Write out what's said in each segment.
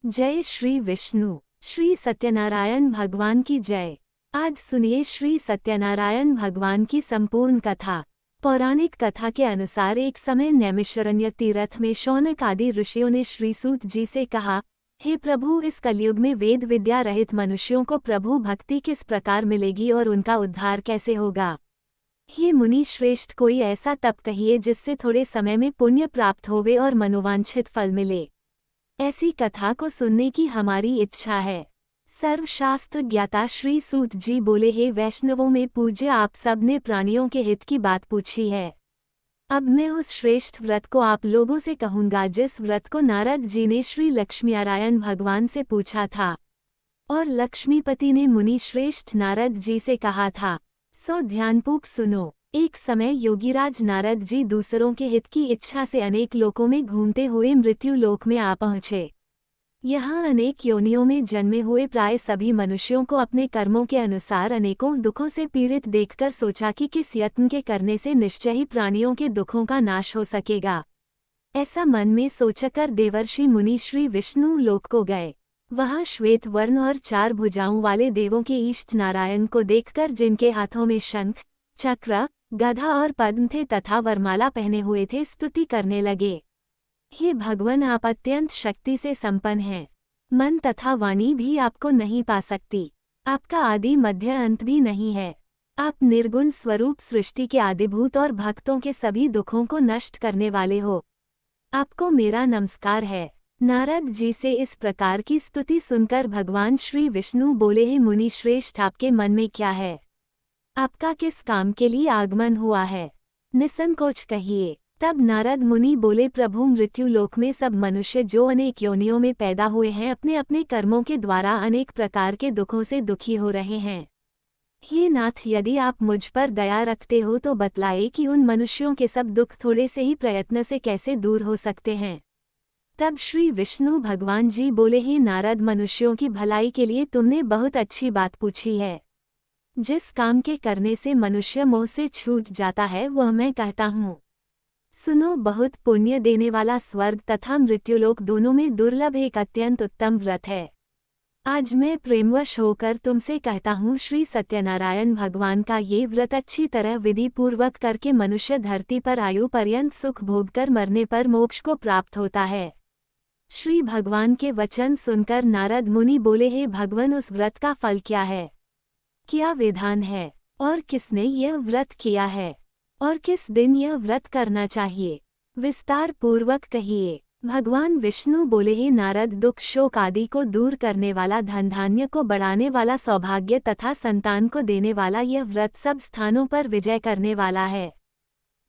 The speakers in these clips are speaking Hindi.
जय श्री विष्णु। श्री सत्यनारायण भगवान की जय। आज सुनिए श्री सत्यनारायण भगवान की संपूर्ण कथा। पौराणिक कथा के अनुसार एक समय नैमिषारण्य तीर्थ में शौनक आदि ऋषियों ने श्री सूत जी से कहा, हे प्रभु, इस कलयुग में वेद विद्या रहित मनुष्यों को प्रभु भक्ति किस प्रकार मिलेगी और उनका उद्धार कैसे होगा। हे मुनि श्रेष्ठ, कोई ऐसा तप कहिए जिससे थोड़े समय में पुण्य प्राप्त होवे और मनोवांछित फल मिले। ऐसी कथा को सुनने की हमारी इच्छा है। सर्वशास्त्र ज्ञाता श्री सूत जी बोले, हे वैष्णवों में पूज्य, आप सब ने प्राणियों के हित की बात पूछी है। अब मैं उस श्रेष्ठ व्रत को आप लोगों से कहूँगा जिस व्रत को नारद जी ने श्री लक्ष्मीनारायण भगवान से पूछा था और लक्ष्मीपति ने मुनि श्रेष्ठ नारद जी से कहा था। सो ध्यानपूर्वक सुनो। एक समय योगीराज नारद जी दूसरों के हित की इच्छा से अनेक लोकों में घूमते हुए मृत्यु लोक में आ पहुँचे। यहाँ अनेक योनियों में जन्मे हुए प्राय सभी मनुष्यों को अपने कर्मों के अनुसार अनेकों दुखों से पीड़ित देखकर सोचा कि किस यत्न के करने से निश्चय ही प्राणियों के दुखों का नाश हो सकेगा। ऐसा मन में सोचकर देवर्षि मुनि श्री विष्णु लोक को गए। वहाँ श्वेत वर्ण और 4 भुजाओं वाले देवों के इष्ट नारायण को देखकर, जिनके हाथों में शंख, चक्र, गदा और पद्म थे तथा वरमाला पहने हुए थे, स्तुति करने लगे। हे भगवान, आप अत्यंत शक्ति से संपन्न हैं। मन तथा वाणी भी आपको नहीं पा सकती। आपका आदि मध्य अंत भी नहीं है। आप निर्गुण स्वरूप सृष्टि के आदिभूत और भक्तों के सभी दुखों को नष्ट करने वाले हो। आपको मेरा नमस्कार है। नारद जी से इस प्रकार की स्तुति सुनकर भगवान श्री विष्णु बोले, हे मुनि श्रेष्ठ, आपके मन में क्या है? आपका किस काम के लिए आगमन हुआ है? निसंकोच कहिए। तब नारद मुनि बोले, प्रभु, मृत्यु लोक में सब मनुष्य जो अनेक योनियों में पैदा हुए हैं, अपने अपने कर्मों के द्वारा अनेक प्रकार के दुखों से दुखी हो रहे हैं। हे नाथ, यदि आप मुझ पर दया रखते हो तो बतलाए कि उन मनुष्यों के सब दुख थोड़े से ही प्रयत्न से कैसे दूर हो सकते हैं। तब श्री विष्णु भगवान जी बोले, हे नारद, मनुष्यों की भलाई के लिए तुमने बहुत अच्छी बात पूछी है। जिस काम के करने से मनुष्य मोह से छूट जाता है वह मैं कहता हूँ। सुनो, बहुत पुण्य देने वाला स्वर्ग तथा मृत्युलोक दोनों में दुर्लभ एक अत्यंत उत्तम व्रत है। आज मैं प्रेमवश होकर तुमसे कहता हूँ, श्री सत्यनारायण भगवान का ये व्रत अच्छी तरह विधि पूर्वक करके मनुष्य धरती पर आयु पर्यंत सुख भोगकर मरने पर मोक्ष को प्राप्त होता है। श्री भगवान के वचन सुनकर नारद मुनि बोले, हे भगवान, उस व्रत का फल क्या है? क्या विधान है और किसने यह व्रत किया है और किस दिन यह व्रत करना चाहिए? विस्तार पूर्वक कहिए। भगवान विष्णु बोले, हे नारद, दुख शोक आदि को दूर करने वाला, धन धान्य को बढ़ाने वाला, सौभाग्य तथा संतान को देने वाला यह व्रत सब स्थानों पर विजय करने वाला है।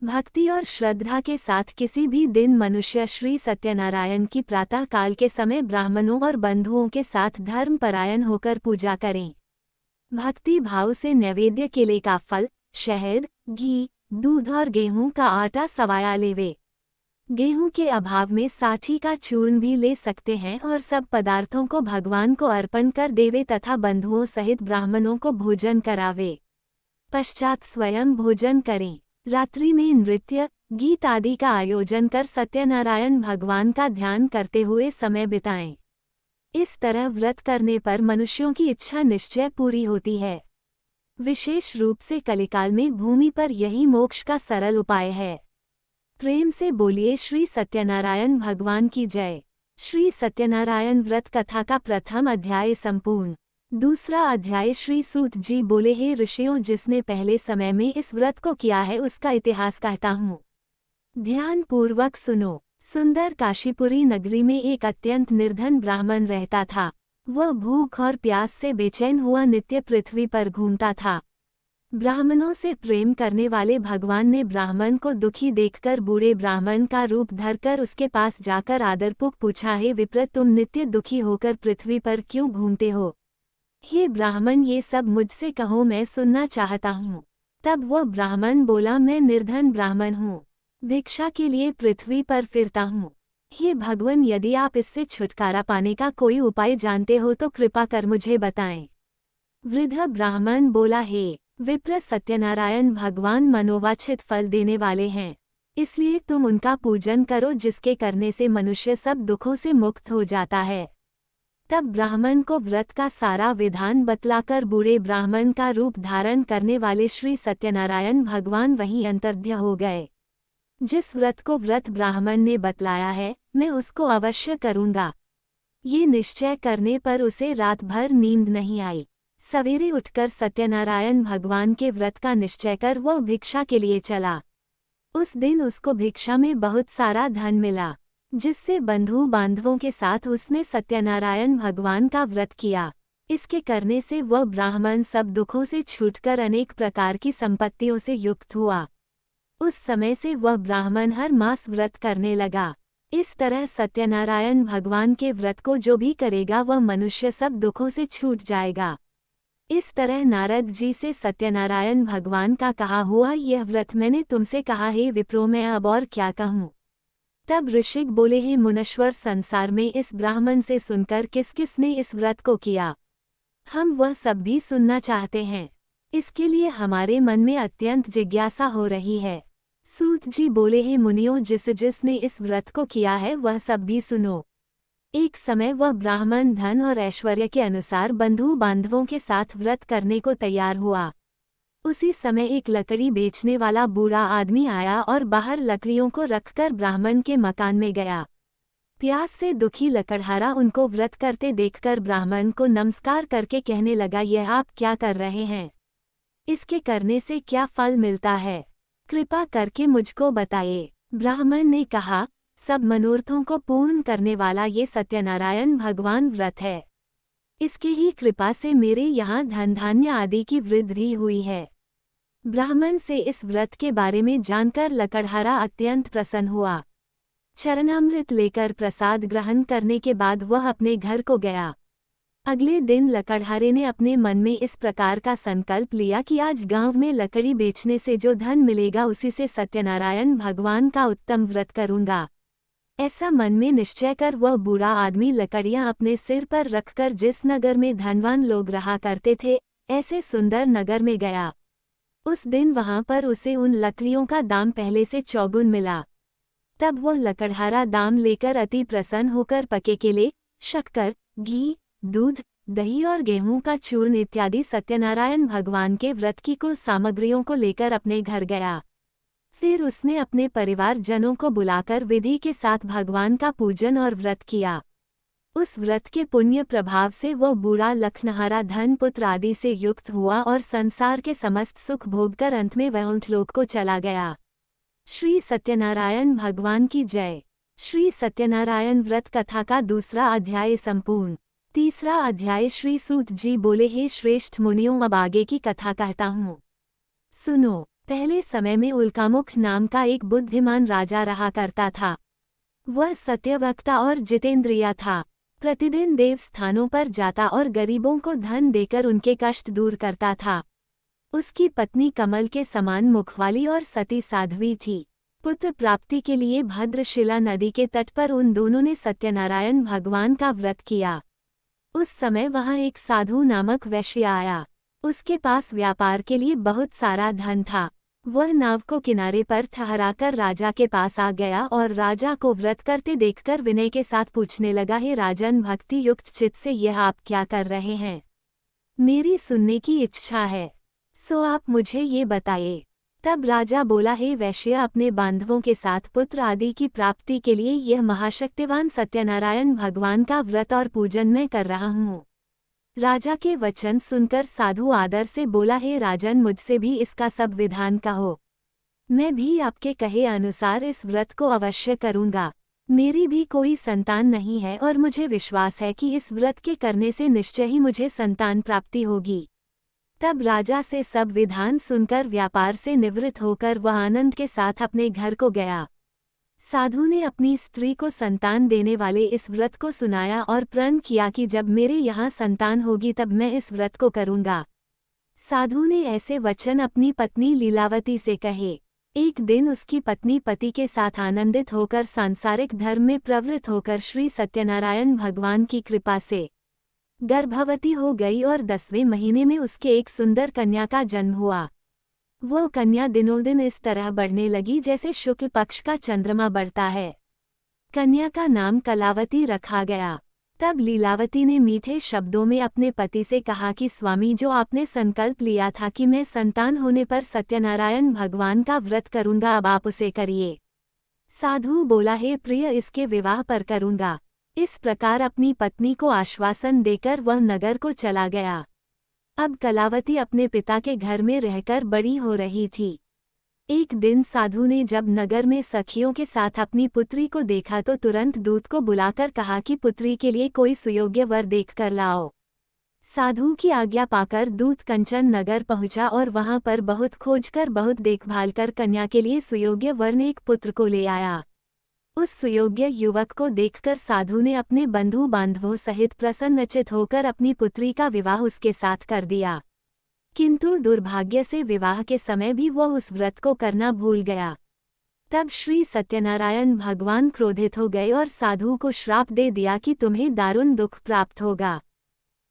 भक्ति और श्रद्धा के साथ किसी भी दिन मनुष्य श्री सत्यनारायण की प्रातः काल के समय ब्राह्मणों और बंधुओं के साथ धर्मपरायण होकर पूजा करें। भक्ति भाव से नैवेद्य केले का फल, शहद, घी, दूध और गेहूं का आटा सवाया लेवे। गेहूं के अभाव में साठी का चूर्ण भी ले सकते हैं और सब पदार्थों को भगवान को अर्पण कर देवे तथा बंधुओं सहित ब्राह्मणों को भोजन करावे। पश्चात स्वयं भोजन करें। रात्रि में नृत्य, गीत आदि का आयोजन कर सत्यनारायण भगवान का ध्यान करते हुए समय बिताएं। इस तरह व्रत करने पर मनुष्यों की इच्छा निश्चय पूरी होती है। विशेष रूप से कलिकाल में भूमि पर यही मोक्ष का सरल उपाय है। प्रेम से बोलिए, श्री सत्यनारायण भगवान की जय। श्री सत्यनारायण व्रत कथा का प्रथम अध्याय संपूर्ण। दूसरा अध्याय। श्री सूत जी बोले, हे ऋषियों, जिसने पहले समय में इस व्रत को किया है उसका इतिहास कहता हूँ। ध्यान पूर्वक सुनो। सुंदर काशीपुरी नगरी में एक अत्यंत निर्धन ब्राह्मण रहता था। वह भूख और प्यास से बेचैन हुआ नित्य पृथ्वी पर घूमता था। ब्राह्मणों से प्रेम करने वाले भगवान ने ब्राह्मण को दुखी देखकर बूढ़े ब्राह्मण का रूप धरकर उसके पास जाकर आदरपूर्वक पूछा, हे विप्र, तुम नित्य दुखी होकर पृथ्वी पर क्यों घूमते हो? हे ब्राह्मण, ये सब मुझसे कहो, मैं सुनना चाहता हूँ। तब वह ब्राह्मण बोला, मैं निर्धन ब्राह्मण हूँ, भिक्षा के लिए पृथ्वी पर फिरता हूँ। हे भगवान, यदि आप इससे छुटकारा पाने का कोई उपाय जानते हो तो कृपा कर मुझे बताएं। वृद्ध ब्राह्मण बोला, हे विप्र, सत्यनारायण भगवान मनोवांछित फल देने वाले हैं, इसलिए तुम उनका पूजन करो, जिसके करने से मनुष्य सब दुखों से मुक्त हो जाता है। तब ब्राह्मण को व्रत का सारा विधान बतलाकर बूढ़े ब्राह्मण का रूप धारण करने वाले श्री सत्यनारायण भगवान वहीं अंतर्ध्य हो गए। जिस व्रत को व्रत ब्राह्मण ने बतलाया है, मैं उसको अवश्य करूँगा। ये निश्चय करने पर उसे रात भर नींद नहीं आई। सवेरे उठकर सत्यनारायण भगवान के व्रत का निश्चय कर वह भिक्षा के लिए चला। उस दिन उसको भिक्षा में बहुत सारा धन मिला, जिससे बंधु बांधवों के साथ उसने सत्यनारायण भगवान का व्रत किया। इसके करने से वह ब्राह्मण सब दुखों से छूटकर अनेक प्रकार की संपत्तियों से युक्त हुआ। उस समय से वह ब्राह्मण हर मास व्रत करने लगा। इस तरह सत्यनारायण भगवान के व्रत को जो भी करेगा वह मनुष्य सब दुखों से छूट जाएगा। इस तरह नारद जी से सत्यनारायण भगवान का कहा हुआ यह व्रत मैंने तुमसे कहा है विप्रो, मैं अब और क्या कहूँ। तब ऋषिक बोले, हे मुनीश्वर, संसार में इस ब्राह्मण से सुनकर किस किस ने इस व्रत को किया, हम वह सब भी सुनना चाहते हैं। इसके लिए हमारे मन में अत्यंत जिज्ञासा हो रही है। सूत जी बोले, हे मुनियों, जिसने इस व्रत को किया है वह सब भी सुनो। एक समय वह ब्राह्मण धन और ऐश्वर्य के अनुसार बंधु बांधवों के साथ व्रत करने को तैयार हुआ। उसी समय एक लकड़ी बेचने वाला बूढ़ा आदमी आया और बाहर लकड़ियों को रखकर ब्राह्मण के मकान में गया। प्यास से दुखी लकड़हारा उनको व्रत करते देखकर ब्राह्मण को नमस्कार करके कहने लगा, यह आप क्या कर रहे हैं? इसके करने से क्या फल मिलता है? कृपा करके मुझको बताइए। ब्राह्मण ने कहा, सब मनोरथों को पूर्ण करने वाला ये सत्यनारायण भगवान व्रत है। इसकी ही कृपा से मेरे यहाँ धन धान्य आदि की वृद्धि हुई है। ब्राह्मण से इस व्रत के बारे में जानकर लकड़हारा अत्यंत प्रसन्न हुआ। चरणामृत लेकर प्रसाद ग्रहण करने के बाद वह अपने घर को गया। अगले दिन लकड़हारे ने अपने मन में इस प्रकार का संकल्प लिया कि आज गांव में लकड़ी बेचने से जो धन मिलेगा उसी से सत्यनारायण भगवान का उत्तम व्रत करूंगा। ऐसा मन में निश्चय कर वह बूढ़ा आदमी लकड़ियां अपने सिर पर रखकर जिस नगर में धनवान लोग रहा करते थे, ऐसे सुंदर नगर में गया। उस दिन वहां पर उसे उन लकड़ियों का दाम पहले से चौगुन मिला। तब वह लकड़हारा दाम लेकर अति प्रसन्न होकर पके केले, शक्कर, घी, दूध, दही और गेहूं का चूर्ण इत्यादि सत्यनारायण भगवान के व्रत की कुल सामग्रियों को लेकर अपने घर गया। फिर उसने अपने परिवारजनों को बुलाकर विधि के साथ भगवान का पूजन और व्रत किया। उस व्रत के पुण्य प्रभाव से वह बूढ़ा लखनहारा धन पुत्र आदि से युक्त हुआ और संसार के समस्त सुख भोगकर अंत में वैकुंठ लोक को चला गया। श्री सत्यनारायण भगवान की जय। श्री सत्यनारायण व्रत कथा का दूसरा अध्याय संपूर्ण। तीसरा अध्याय। श्री सूत जी बोले, हे श्रेष्ठ मुनियों, अब आगे की कथा कहता हूँ, सुनो। पहले समय में उल्कामुख नाम का एक बुद्धिमान राजा रहा करता था। वह सत्यवक्ता और जितेंद्रिय था। प्रतिदिन देव स्थानों पर जाता और गरीबों को धन देकर उनके कष्ट दूर करता था। उसकी पत्नी कमल के समान मुखवाली और सती साध्वी थी। पुत्र प्राप्ति के लिए भद्रशिला नदी के तट पर उन दोनों ने सत्यनारायण भगवान का व्रत किया। उस समय वहां एक साधु नामक वैश्य आया। उसके पास व्यापार के लिए बहुत सारा धन था। वह नाव को किनारे पर ठहराकर राजा के पास आ गया और राजा को व्रत करते देखकर विनय के साथ पूछने लगा, हे राजन, भक्ति युक्त चित्त से यह आप क्या कर रहे हैं? मेरी सुनने की इच्छा है, सो आप मुझे ये बताइए। तब राजा बोला, हे वैश्य, अपने बांधवों के साथ पुत्र आदि की प्राप्ति के लिए यह महाशक्तिवान सत्यनारायण भगवान का व्रत और पूजन मैं कर रहा हूँ। राजा के वचन सुनकर साधु आदर से बोला, हे राजन, मुझसे भी इसका सब विधान कहो। मैं भी आपके कहे अनुसार इस व्रत को अवश्य करूँगा। मेरी भी कोई संतान नहीं है और मुझे विश्वास है कि इस व्रत के करने से निश्चय ही मुझे संतान प्राप्ति होगी। तब राजा से सब विधान सुनकर व्यापार से निवृत्त होकर वह आनंद के साथ अपने घर को गया। साधु ने अपनी स्त्री को संतान देने वाले इस व्रत को सुनाया और प्रण किया कि जब मेरे यहाँ संतान होगी तब मैं इस व्रत को करूँगा। साधु ने ऐसे वचन अपनी पत्नी लीलावती से कहे। एक दिन उसकी पत्नी पति के साथ आनंदित होकर सांसारिक धर्म में प्रवृत्त होकर श्री सत्यनारायण भगवान की कृपा से गर्भवती हो गई और 10वें महीने में उसके एक सुंदर कन्या का जन्म हुआ। वो कन्या दिनों दिन इस तरह बढ़ने लगी जैसे शुक्ल पक्ष का चंद्रमा बढ़ता है। कन्या का नाम कलावती रखा गया। तब लीलावती ने मीठे शब्दों में अपने पति से कहा कि स्वामी, जो आपने संकल्प लिया था कि मैं संतान होने पर सत्यनारायण भगवान का व्रत करूंगा, अब आप उसे करिए। साधु बोला, हे प्रिय, इसके विवाह पर करूंगा। इस प्रकार अपनी पत्नी को आश्वासन देकर वह नगर को चला गया। अब कलावती अपने पिता के घर में रहकर बड़ी हो रही थी। एक दिन साधु ने जब नगर में सखियों के साथ अपनी पुत्री को देखा तो तुरंत दूत को बुलाकर कहा कि पुत्री के लिए कोई सुयोग्य वर देखकर लाओ। साधु की आज्ञा पाकर दूत कंचन नगर पहुंचा और वहां पर बहुत खोजकर, बहुत देखभाल कर कन्या के लिए सुयोग्य वर ने एक पुत्र को ले आया। उस सुयोग्य युवक को देखकर साधु ने अपने बंधु बांधवों सहित प्रसन्नचित होकर अपनी पुत्री का विवाह उसके साथ कर दिया। किंतु दुर्भाग्य से विवाह के समय भी वह उस व्रत को करना भूल गया। तब श्री सत्यनारायण भगवान क्रोधित हो गए और साधु को श्राप दे दिया कि तुम्हें दारुण दुख प्राप्त होगा।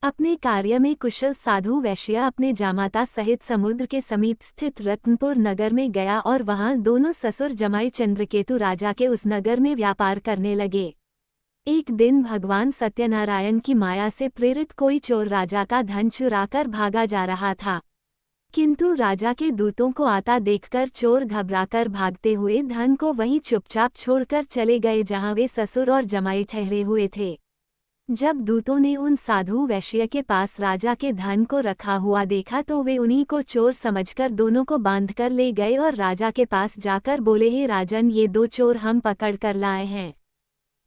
अपने कार्य में कुशल साधु वैश्य अपने जामाता सहित समुद्र के समीप स्थित रत्नपुर नगर में गया और वहां दोनों ससुर जमाई चंद्रकेतु राजा के उस नगर में व्यापार करने लगे। एक दिन भगवान सत्यनारायण की माया से प्रेरित कोई चोर राजा का धन चुराकर भागा जा रहा था। किंतु राजा के दूतों को आता देखकर चोर घबराकर भागते हुए धन को वहीं चुपचाप छोड़कर चले गए जहां वे ससुर और जमाई ठहरे हुए थे। जब दूतों ने उन साधु वैश्य के पास राजा के धन को रखा हुआ देखा तो वे उन्हीं को चोर समझकर दोनों को बांधकर ले गए और राजा के पास जाकर बोले, हे राजन, ये दो चोर हम पकड़ कर लाए हैं,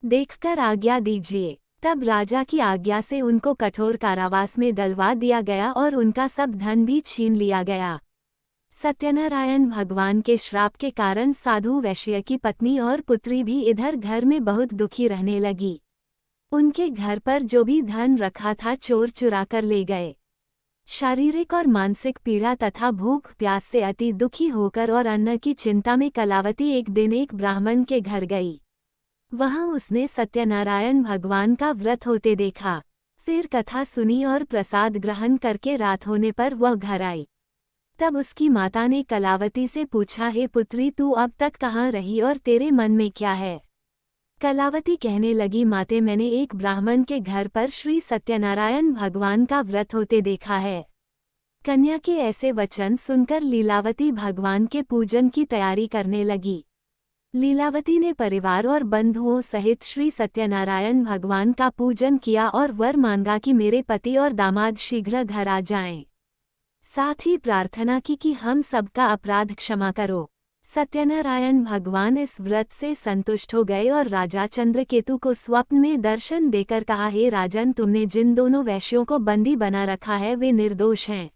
देखकर आज्ञा दीजिए। तब राजा की आज्ञा से उनको कठोर कारावास में डलवा दिया गया और उनका सब धन भी छीन लिया गया। सत्यनारायण भगवान के श्राप के कारण साधु वैश्य की पत्नी और पुत्री भी इधर घर में बहुत दुखी रहने लगी। उनके घर पर जो भी धन रखा था चोर चुरा कर ले गए। शारीरिक और मानसिक पीड़ा तथा भूख प्यास से अति दुखी होकर और अन्न की चिंता में कलावती एक दिन एक ब्राह्मण के घर गई। वहां उसने सत्यनारायण भगवान का व्रत होते देखा। फिर कथा सुनी और प्रसाद ग्रहण करके रात होने पर वह घर आई। तब उसकी माता ने कलावती से पूछा, हे पुत्री, तू अब तक कहाँ रही और तेरे मन में क्या है? कलावती कहने लगी, माते, मैंने एक ब्राह्मण के घर पर श्री सत्यनारायण भगवान का व्रत होते देखा है। कन्या के ऐसे वचन सुनकर लीलावती भगवान के पूजन की तैयारी करने लगी। लीलावती ने परिवार और बंधुओं सहित श्री सत्यनारायण भगवान का पूजन किया और वर मांगा कि मेरे पति और दामाद शीघ्र घर आ जाएं। साथ ही प्रार्थना की कि हम सबका अपराध क्षमा करो। सत्यनारायण भगवान इस व्रत से संतुष्ट हो गए और राजा चंद्रकेतु को स्वप्न में दर्शन देकर कहा, हे राजन, तुमने जिन दोनों वैश्यों को बंदी बना रखा है वे निर्दोष हैं।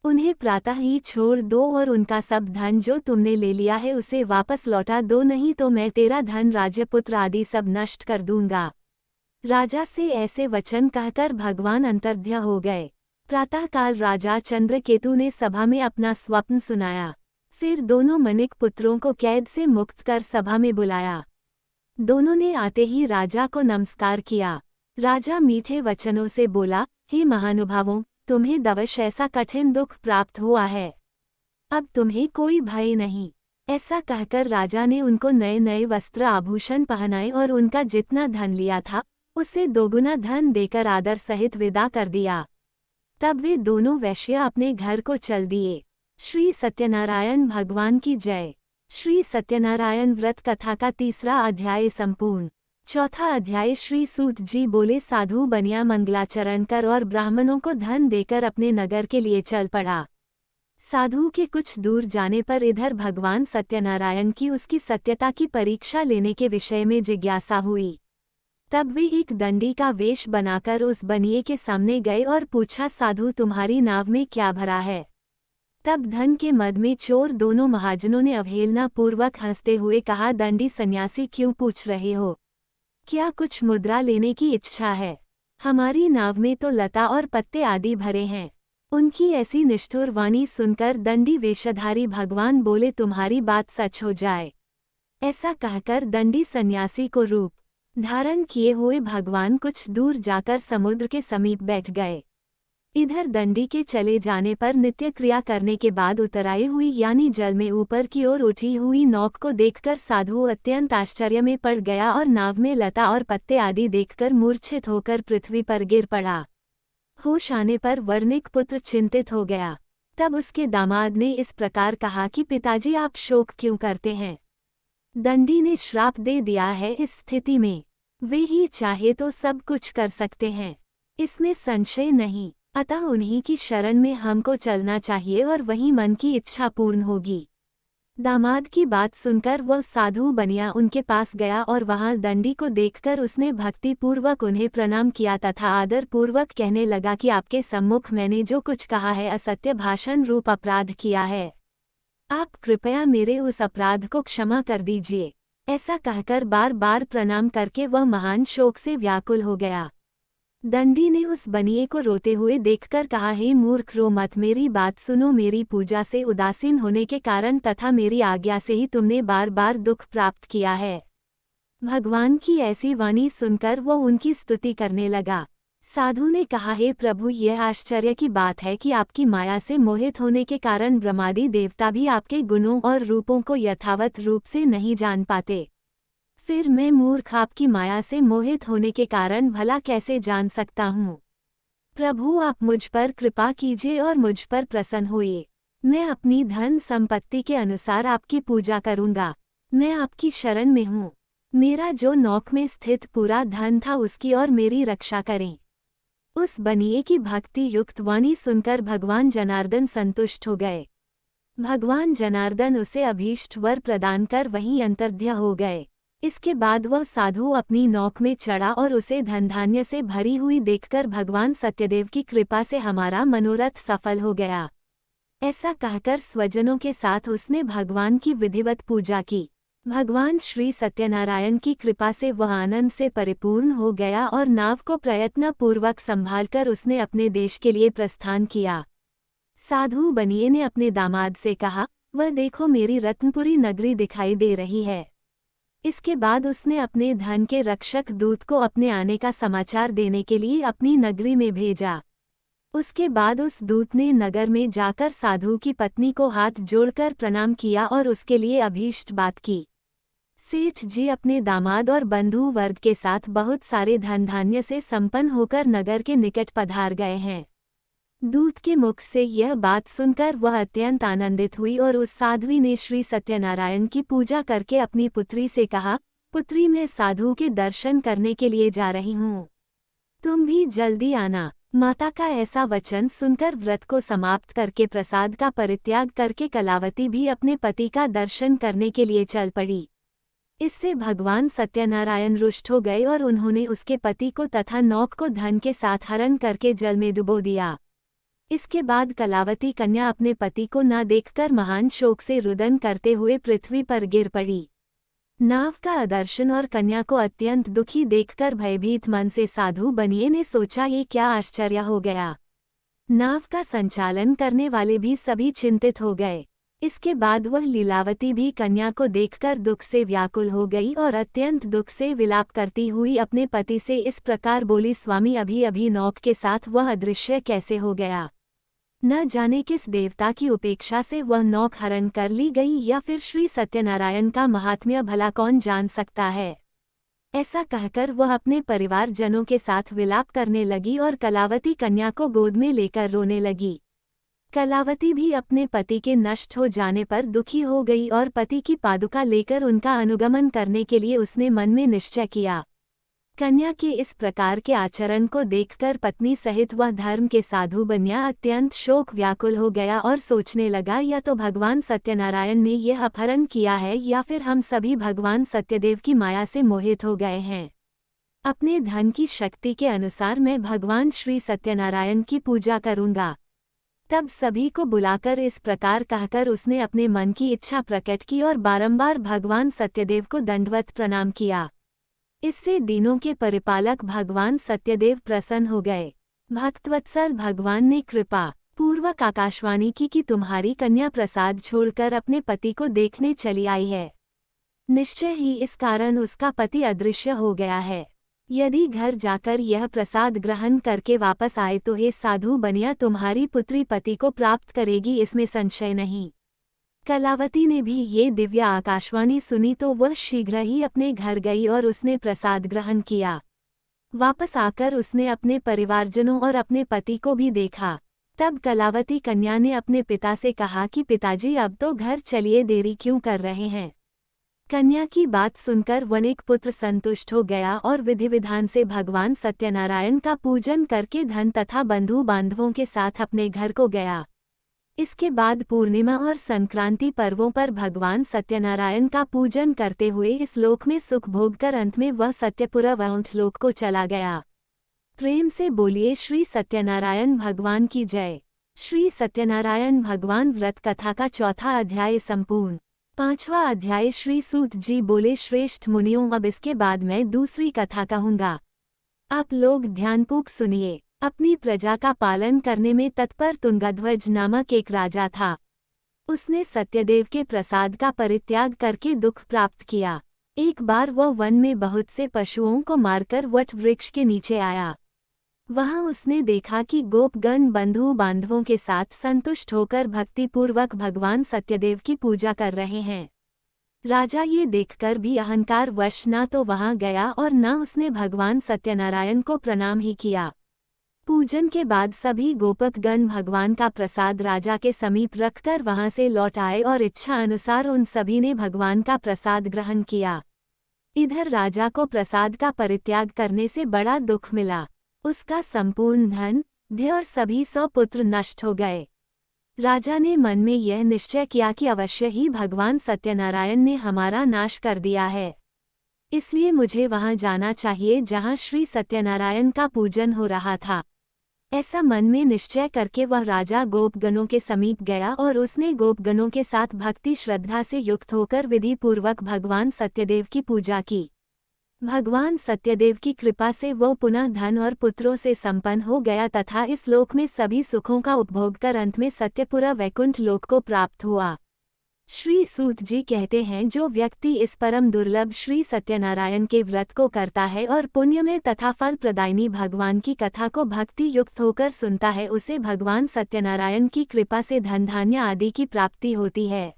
उन्हें प्रातः ही छोड़ दो और उनका सब धन जो तुमने ले लिया है उसे वापस लौटा दो, नहीं तो मैं तेरा धन, राज्यपुत्र आदि सब नष्ट कर दूंगा। राजा से ऐसे वचन कहकर भगवान अंतर्ध्य हो गए। प्रातःकाल राजा चंद्रकेतु ने सभा में अपना स्वप्न सुनाया। फिर दोनों मनिक पुत्रों को कैद से मुक्त कर सभा में बुलाया। दोनों ने आते ही राजा को नमस्कार किया। राजा मीठे वचनों से बोला, हे महानुभावों, तुम्हें दवश ऐसा कठिन दुख प्राप्त हुआ है, अब तुम्हें कोई भय नहीं। ऐसा कहकर राजा ने उनको नए नए वस्त्र आभूषण पहनाए और उनका जितना धन लिया था उससे दोगुना धन देकर आदर सहित विदा कर दिया। तब वे दोनों वैश्य अपने घर को चल दिए। श्री सत्यनारायण भगवान की जय। श्री सत्यनारायण व्रत कथा का 3रा अध्याय संपूर्ण। चौथा अध्याय। श्री सूत जी बोले, साधु बनिया मंगलाचरण कर और ब्राह्मणों को धन देकर अपने नगर के लिए चल पड़ा। साधु के कुछ दूर जाने पर इधर भगवान सत्यनारायण की उसकी सत्यता की परीक्षा लेने के विषय में जिज्ञासा हुई। तब वे एक दंडी का वेश बनाकर उस बनिए के सामने गए और पूछा, साधु, तुम्हारी नाव में क्या भरा है? तब धन के मद में चोर दोनों महाजनों ने अवहेलना पूर्वक हंसते हुए कहा, दंडी सन्यासी, क्यों पूछ रहे हो? क्या कुछ मुद्रा लेने की इच्छा है? हमारी नाव में तो लता और पत्ते आदि भरे हैं। उनकी ऐसी निष्ठुर वाणी सुनकर दंडी वेशधारी भगवान बोले, तुम्हारी बात सच हो जाए। ऐसा कहकर दंडी सन्यासी को रूप धारण किए हुए भगवान कुछ दूर जाकर समुद्र के समीप बैठ गए। इधर दंडी के चले जाने पर नित्य क्रिया करने के बाद उतराई हुई यानी जल में ऊपर की ओर उठी हुई नौक को देखकर साधु अत्यंत आश्चर्य में पड़ गया और नाव में लता और पत्ते आदि देखकर मूर्छित होकर पृथ्वी पर गिर पड़ा। होश आने पर वर्णिक पुत्र चिंतित हो गया। तब उसके दामाद ने इस प्रकार कहा कि पिताजी आप शोक क्यों करते हैं? दंडी ने श्राप दे दिया है। इस स्थिति में वे ही चाहे तो सब कुछ कर सकते हैं, इसमें संशय नहीं। अतः उन्हीं की शरण में हमको चलना चाहिए और वहीं मन की इच्छा पूर्ण होगी। दामाद की बात सुनकर वह साधु बनिया उनके पास गया और वहां दंडी को देखकर उसने भक्ति पूर्वक उन्हें प्रणाम किया तथा आदर पूर्वक कहने लगा कि आपके सम्मुख मैंने जो कुछ कहा है असत्य भाषण रूप अपराध किया है। आप कृपया मेरे उस अपराध को क्षमा कर दीजिए। ऐसा कहकर बार बार प्रणाम करके वह महान शोक से व्याकुल हो गया। दंडी ने उस बनिए को रोते हुए देखकर कहा, हे मूर्ख, रो मत, मेरी बात सुनो। मेरी पूजा से उदासीन होने के कारण तथा मेरी आज्ञा से ही तुमने बार बार दुख प्राप्त किया है। भगवान की ऐसी वाणी सुनकर वह उनकी स्तुति करने लगा। साधु ने कहा, हे प्रभु, यह आश्चर्य की बात है कि आपकी माया से मोहित होने के कारण ब्रह्मादि देवता भी आपके गुणों और रूपों को यथावत रूप से नहीं जान पाते। फिर मैं मूर्ख आपकी माया से मोहित होने के कारण भला कैसे जान सकता हूँ? प्रभु आप मुझ पर कृपा कीजिए और मुझ पर प्रसन्न होइए। मैं अपनी धन संपत्ति के अनुसार आपकी पूजा करूँगा। मैं आपकी शरण में हूँ। मेरा जो नौक में स्थित पूरा धन था उसकी और मेरी रक्षा करें। उस बनिए की भक्ति युक्त वाणी सुनकर भगवान जनार्दन संतुष्ट हो गए। भगवान जनार्दन उसे अभीष्ट वर प्रदान कर वहीं अंतर्ध्य हो गए। इसके बाद वह साधु अपनी नौक में चढ़ा और उसे धन धान्य से भरी हुई देखकर भगवान सत्यदेव की कृपा से हमारा मनोरथ सफल हो गया, ऐसा कहकर स्वजनों के साथ उसने भगवान की विधिवत पूजा की। भगवान श्री सत्यनारायण की कृपा से वह आनंद से परिपूर्ण हो गया और नाव को प्रयत्नपूर्वक संभालकर उसने अपने देश के लिए प्रस्थान किया। साधु बनिए ने अपने दामाद से कहा, वह देखो मेरी रत्नपुरी नगरी दिखाई दे रही है। इसके बाद उसने अपने धन के रक्षक दूत को अपने आने का समाचार देने के लिए अपनी नगरी में भेजा। उसके बाद उस दूत ने नगर में जाकर साधु की पत्नी को हाथ जोड़कर प्रणाम किया और उसके लिए अभीष्ट बात की। सेठ जी अपने दामाद और बंधु वर्ग के साथ बहुत सारे धन धान्य से संपन्न होकर नगर के निकट पधार गए हैं। दूत के मुख से यह बात सुनकर वह अत्यंत आनंदित हुई और उस साध्वी ने श्री सत्यनारायण की पूजा करके अपनी पुत्री से कहा, पुत्री, मैं साधु के दर्शन करने के लिए जा रही हूँ, तुम भी जल्दी आना। माता का ऐसा वचन सुनकर व्रत को समाप्त करके प्रसाद का परित्याग करके कलावती भी अपने पति का दर्शन करने के लिए चल पड़ी। इससे भगवान सत्यनारायण रुष्ट हो गए और उन्होंने उसके पति को तथा नौक को धन के साथ हरण करके जल में डुबो दिया। इसके बाद कलावती कन्या अपने पति को न देखकर महान शोक से रुदन करते हुए पृथ्वी पर गिर पड़ी। नाव का अदर्शन और कन्या को अत्यंत दुखी देखकर भयभीत मन से साधु बनिए ने सोचा, ये क्या आश्चर्य हो गया। नाव का संचालन करने वाले भी सभी चिंतित हो गए। इसके बाद वह लीलावती भी कन्या को देखकर दुख से व्याकुल हो गई और अत्यंत दुख से विलाप करती हुई अपने पति से इस प्रकार बोली, स्वामी, अभी अभी नौक के साथ वह अदृश्य कैसे हो गया? न जाने किस देवता की उपेक्षा से वह नौक हरण कर ली गई, या फिर श्री सत्यनारायण का महात्म्य भला कौन जान सकता है। ऐसा कहकर वह अपने परिवारजनों के साथ विलाप करने लगी और कलावती कन्या को गोद में लेकर रोने लगी। कलावती भी अपने पति के नष्ट हो जाने पर दुखी हो गई और पति की पादुका लेकर उनका अनुगमन करने के लिए उसने मन में निश्चय किया। कन्या के इस प्रकार के आचरण को देखकर पत्नी सहित वह धर्म के साधु बनिया अत्यंत शोक व्याकुल हो गया और सोचने लगा, या तो भगवान सत्यनारायण ने यह अपहरण किया है या फिर हम सभी भगवान सत्यदेव की माया से मोहित हो गए हैं। अपने धन की शक्ति के अनुसार मैं भगवान श्री सत्यनारायण की पूजा करूंगा। तब सभी को बुलाकर इस प्रकार कहकर उसने अपने मन की इच्छा प्रकट की और बारंबार भगवान सत्यदेव को दंडवत प्रणाम किया। इससे दीनों के परिपालक भगवान सत्यदेव प्रसन्न हो गए। भक्तवत्सल भगवान ने कृपा पूर्वक आकाशवाणी की कि तुम्हारी कन्या प्रसाद छोड़कर अपने पति को देखने चली आई है। निश्चय ही इस कारण उसका पति अदृश्य हो गया है। यदि घर जाकर यह प्रसाद ग्रहण करके वापस आए तो हे साधु बनिया तुम्हारी पुत्री पति को प्राप्त करेगी, इसमें संशय नहीं। कलावती ने भी ये दिव्य आकाशवाणी सुनी तो वह शीघ्र ही अपने घर गई और उसने प्रसाद ग्रहण किया। वापस आकर उसने अपने परिवारजनों और अपने पति को भी देखा। तब कलावती कन्या ने अपने पिता से कहा कि पिताजी अब तो घर चलिए, देरी क्यों कर रहे हैं। कन्या की बात सुनकर वनिक पुत्र संतुष्ट हो गया और विधि विधान से भगवान सत्यनारायण का पूजन करके धन तथा बंधु बांधवों के साथ अपने घर को गया। इसके बाद पूर्णिमा और संक्रांति पर्वों पर भगवान सत्यनारायण का पूजन करते हुए इस लोक में सुख भोग कर अंत में वह सत्यपुरा वैकुंठ लोक को चला गया। प्रेम से बोलिए श्री सत्यनारायण भगवान की जय। श्री सत्यनारायण भगवान व्रत कथा का चौथा अध्याय संपूर्ण। 5वां अध्याय। श्री सूत जी बोले, श्रेष्ठ मुनियों, अब इसके बाद मैं दूसरी कथा कहूँगा, आप लोग ध्यानपूर्वक सुनिए। अपनी प्रजा का पालन करने में तत्पर तुंगध्वज नामक एक राजा था। उसने सत्यदेव के प्रसाद का परित्याग करके दुख प्राप्त किया। एक बार वह वन में बहुत से पशुओं को मारकर वट वृक्ष के नीचे आया। वहां उसने देखा कि गोपगण बंधु बांधवों के साथ संतुष्ट होकर भक्तिपूर्वक भगवान सत्यदेव की पूजा कर रहे हैं। राजा ये देखकर भी अहंकार वश न तो वहां गया और न उसने भगवान सत्यनारायण को प्रणाम ही किया। पूजन के बाद सभी गोपकगण भगवान का प्रसाद राजा के समीप रखकर वहां से लौट आए और इच्छा अनुसार उन सभी ने भगवान का प्रसाद ग्रहण किया। इधर राजा को प्रसाद का परित्याग करने से बड़ा दुख मिला। उसका संपूर्ण धन, धन और सभी 100 पुत्र नष्ट हो गए। राजा ने मन में यह निश्चय किया कि अवश्य ही भगवान सत्यनारायण ने हमारा नाश कर दिया है, इसलिए मुझे वहां जाना चाहिए जहां श्री सत्यनारायण का पूजन हो रहा था। ऐसा मन में निश्चय करके वह राजा गोपगणों के समीप गया और उसने गोपगणों के साथ भक्ति श्रद्धा से युक्त होकर विधि पूर्वक भगवान सत्यदेव की पूजा की। भगवान सत्यदेव की कृपा से वो पुनः धन और पुत्रों से संपन्न हो गया तथा इस लोक में सभी सुखों का उपभोग कर अंत में सत्यपुरा वैकुंठ लोक को प्राप्त हुआ। श्री सूत जी कहते हैं, जो व्यक्ति इस परम दुर्लभ श्री सत्यनारायण के व्रत को करता है और पुण्यमय तथा फल प्रदायिनी भगवान की कथा को भक्ति युक्त होकर सुनता है, उसे भगवान सत्यनारायण की कृपा से धन धान्य आदि की प्राप्ति होती है।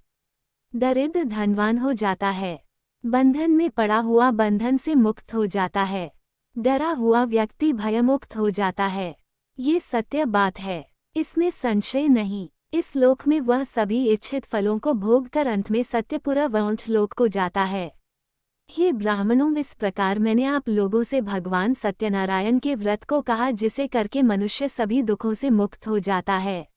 दरिद्र धनवान हो जाता है, बंधन में पड़ा हुआ बंधन से मुक्त हो जाता है, डरा हुआ व्यक्ति भयमुक्त हो जाता है। ये सत्य बात है, इसमें संशय नहीं। इस लोक में वह सभी इच्छित फलों को भोग कर अंत में सत्यपुरा वैकुंठ लोक को जाता है। हे ब्राह्मणों, इस प्रकार मैंने आप लोगों से भगवान सत्यनारायण के व्रत को कहा, जिसे करके मनुष्य सभी दुखों से मुक्त हो जाता है।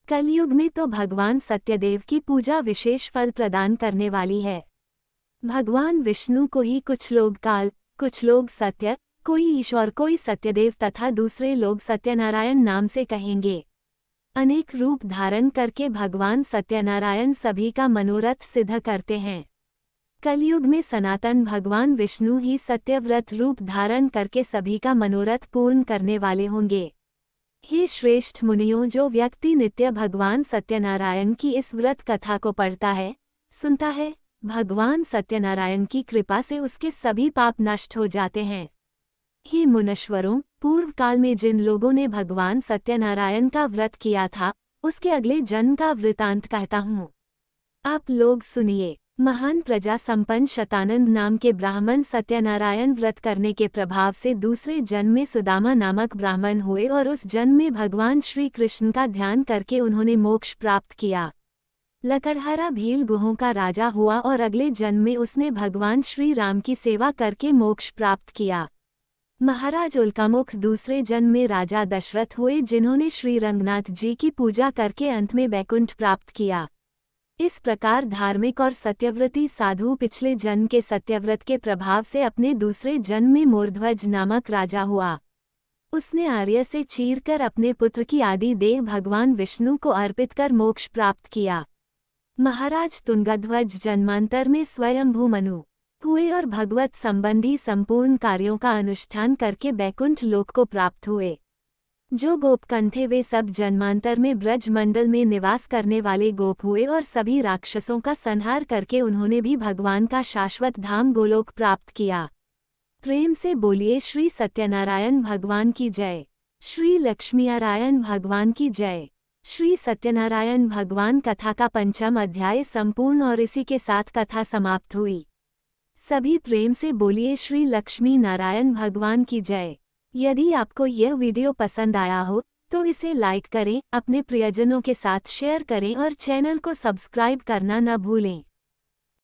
कलयुग में तो भगवान सत्यदेव की पूजा विशेष फल प्रदान करने वाली है। भगवान विष्णु को ही कुछ लोग काल, कुछ लोग सत्य, कोई ईश्वर, कोई सत्यदेव तथा दूसरे लोग सत्यनारायण नाम से कहेंगे। अनेक रूप धारण करके भगवान सत्यनारायण सभी का मनोरथ सिद्ध करते हैं। कलयुग में सनातन भगवान विष्णु ही सत्यव्रत रूप धारण करके सभी का मनोरथ पूर्ण करने वाले होंगे। हे श्रेष्ठ मुनियों, जो व्यक्ति नित्य भगवान सत्यनारायण की इस व्रत कथा को पढ़ता है, सुनता है, भगवान सत्यनारायण की कृपा से उसके सभी पाप नष्ट हो जाते हैं। हे मुनीश्वरों, पूर्व काल में जिन लोगों ने भगवान सत्यनारायण का व्रत किया था, उसके अगले जन्म का वृतांत कहता हूँ, आप लोग सुनिए। महान प्रजा संपन्न शतानंद नाम के ब्राह्मण सत्यनारायण व्रत करने के प्रभाव से दूसरे जन्म में सुदामा नामक ब्राह्मण हुए और उस जन्म में भगवान श्री कृष्ण का ध्यान करके उन्होंने मोक्ष प्राप्त किया। लकड़हारा भील गुहों का राजा हुआ और अगले जन्म में उसने भगवान श्री राम की सेवा करके मोक्ष प्राप्त किया। महाराज उल्कामुख दूसरे जन्म में राजा दशरथ हुए, जिन्होंने श्री रंगनाथ जी की पूजा करके अंत में वैकुंठ प्राप्त किया। इस प्रकार धार्मिक और सत्यव्रती साधु पिछले जन्म के सत्यव्रत के प्रभाव से अपने दूसरे जन्म में मोरध्वज नामक राजा हुआ। उसने आर्य से चीरकर अपने पुत्र की आदि देह भगवान विष्णु को अर्पित कर मोक्ष प्राप्त किया। महाराज तुंगध्वज जन्मांतर में स्वयंभू मनु हुए और भगवत संबंधी संपूर्ण कार्यों का अनुष्ठान करके वैकुंठ लोक को प्राप्त हुए। जो गोपकंठ थे वे सब जन्मांतर में ब्रज मंडल में निवास करने वाले गोप हुए और सभी राक्षसों का संहार करके उन्होंने भी भगवान का शाश्वत धाम गोलोक प्राप्त किया। प्रेम से बोलिए श्री सत्यनारायण भगवान की जय। श्री लक्ष्मीनारायण भगवान की जय। श्री सत्यनारायण भगवान कथा का पंचम अध्याय संपूर्ण और इसी के साथ कथा समाप्त हुई। सभी प्रेम से बोलिए श्री लक्ष्मी नारायण भगवान की जय। यदि आपको यह वीडियो पसंद आया हो तो इसे लाइक करें, अपने प्रियजनों के साथ शेयर करें और चैनल को सब्सक्राइब करना न भूलें।